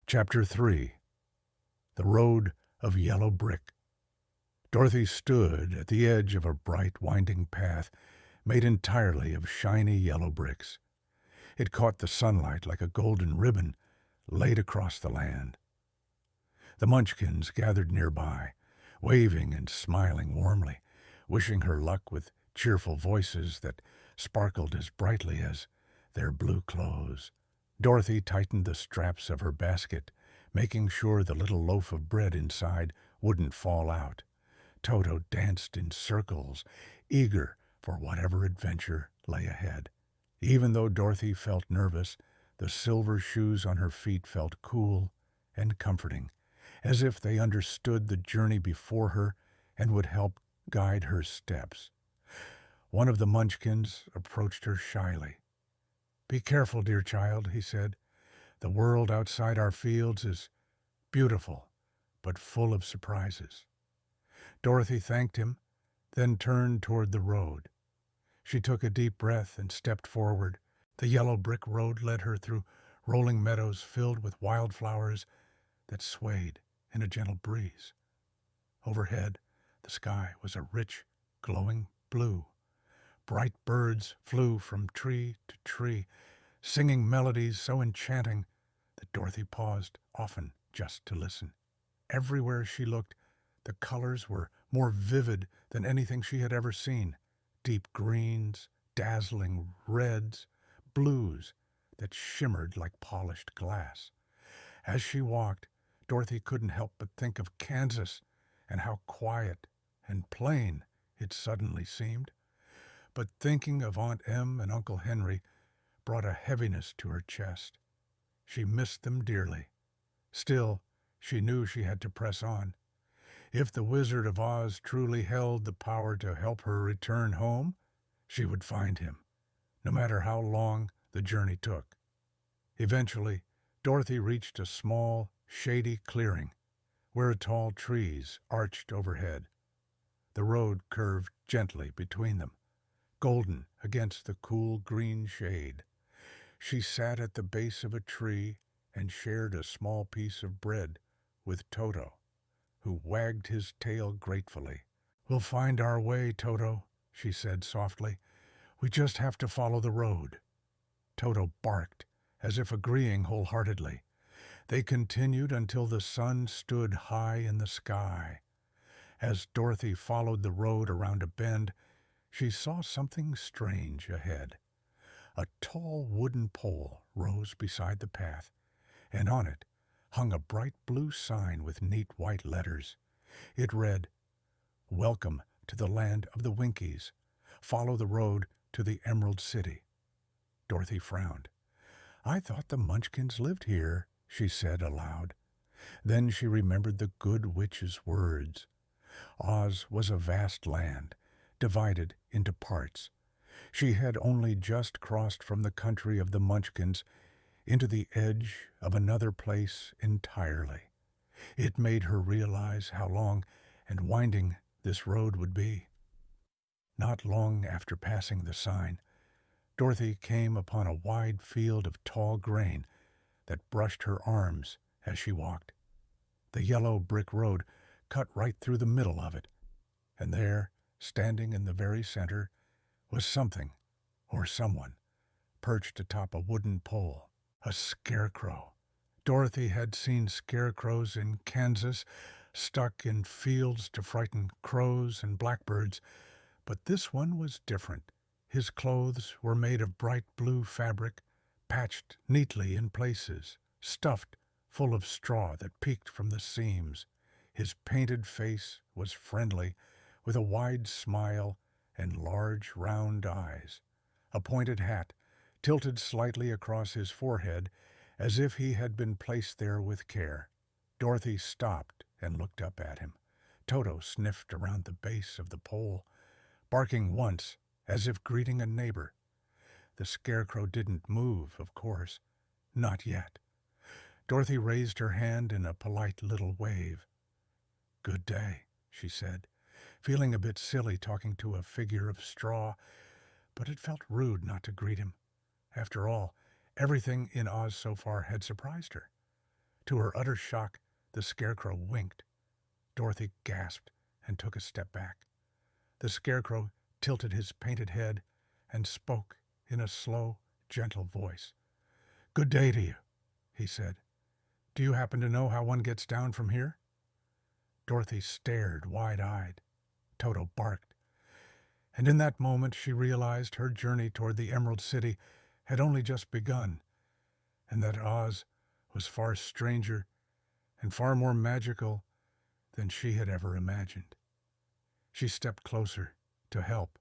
Chapter 3. The Road of Yellow Brick. Dorothy stood at the edge of a bright, winding path made entirely of shiny yellow bricks. It caught the sunlight like a golden ribbon laid across the land. The Munchkins gathered nearby, waving and smiling warmly, wishing her luck with cheerful voices that sparkled as brightly as their blue clothes. Dorothy tightened the straps of her basket, making sure the little loaf of bread inside wouldn't fall out. Toto danced in circles, eager for whatever adventure lay ahead. Even though Dorothy felt nervous, the silver shoes on her feet felt cool and comforting, as if they understood the journey before her and would help guide her steps. One of the Munchkins approached her shyly. "Be careful, dear child," he said. "The world outside our fields is beautiful, but full of surprises." Dorothy thanked him, then turned toward the road. She took a deep breath and stepped forward. The yellow brick road led her through rolling meadows filled with wildflowers that swayed in a gentle breeze. Overhead, the sky was a rich, glowing blue. Bright birds flew from tree to tree, singing melodies so enchanting that Dorothy paused often just to listen. Everywhere she looked, the colors were more vivid than anything she had ever seen. Deep greens, dazzling reds, blues that shimmered like polished glass. As she walked, Dorothy couldn't help but think of Kansas and how quiet and plain it suddenly seemed. But thinking of Aunt Em and Uncle Henry brought a heaviness to her chest. She missed them dearly. Still, she knew she had to press on. If the Wizard of Oz truly held the power to help her return home, she would find him, no matter how long the journey took. Eventually, Dorothy reached a small, shady clearing where tall trees arched overhead. The road curved gently between them, golden against the cool green shade. She sat at the base of a tree and shared a small piece of bread with Toto, who wagged his tail gratefully. "We'll find our way, Toto," she said softly. "We just have to follow the road." Toto barked, as if agreeing wholeheartedly. They continued until the sun stood high in the sky. As Dorothy followed the road around a bend, she saw something strange ahead. A tall wooden pole rose beside the path, and on it hung a bright blue sign with neat white letters. It read, "Welcome to the land of the Winkies. Follow the road to the Emerald City." Dorothy frowned. "I thought the Munchkins lived here," she said aloud. Then she remembered the good witch's words. Oz was a vast land, divided into parts. She had only just crossed from the country of the Munchkins into the edge of another place entirely. It made her realize how long and winding this road would be. Not long after passing the sign, Dorothy came upon a wide field of tall grain that brushed her arms as she walked. The yellow brick road cut right through the middle of it, and there, standing in the very center, was something, or someone, perched atop a wooden pole. A scarecrow. Dorothy had seen scarecrows in Kansas, stuck in fields to frighten crows and blackbirds, but this one was different. His clothes were made of bright blue fabric, patched neatly in places, stuffed full of straw that peeked from the seams. His painted face was friendly, with a wide smile and large round eyes. A pointed hat tilted slightly across his forehead, as if he had been placed there with care. Dorothy stopped and looked up at him. Toto sniffed around the base of the pole, barking once, as if greeting a neighbor. The scarecrow didn't move, of course. Not yet. Dorothy raised her hand in a polite little wave. "Good day," she said, feeling a bit silly talking to a figure of straw, but it felt rude not to greet him. After all, everything in Oz so far had surprised her. To her utter shock, the Scarecrow winked. Dorothy gasped and took a step back. The Scarecrow tilted his painted head and spoke in a slow, gentle voice. "Good day to you," he said. "Do you happen to know how one gets down from here?" Dorothy stared wide-eyed. Toto barked. And in that moment she realized her journey toward the Emerald City had only just begun, and that Oz was far stranger and far more magical than she had ever imagined. She stepped closer to help,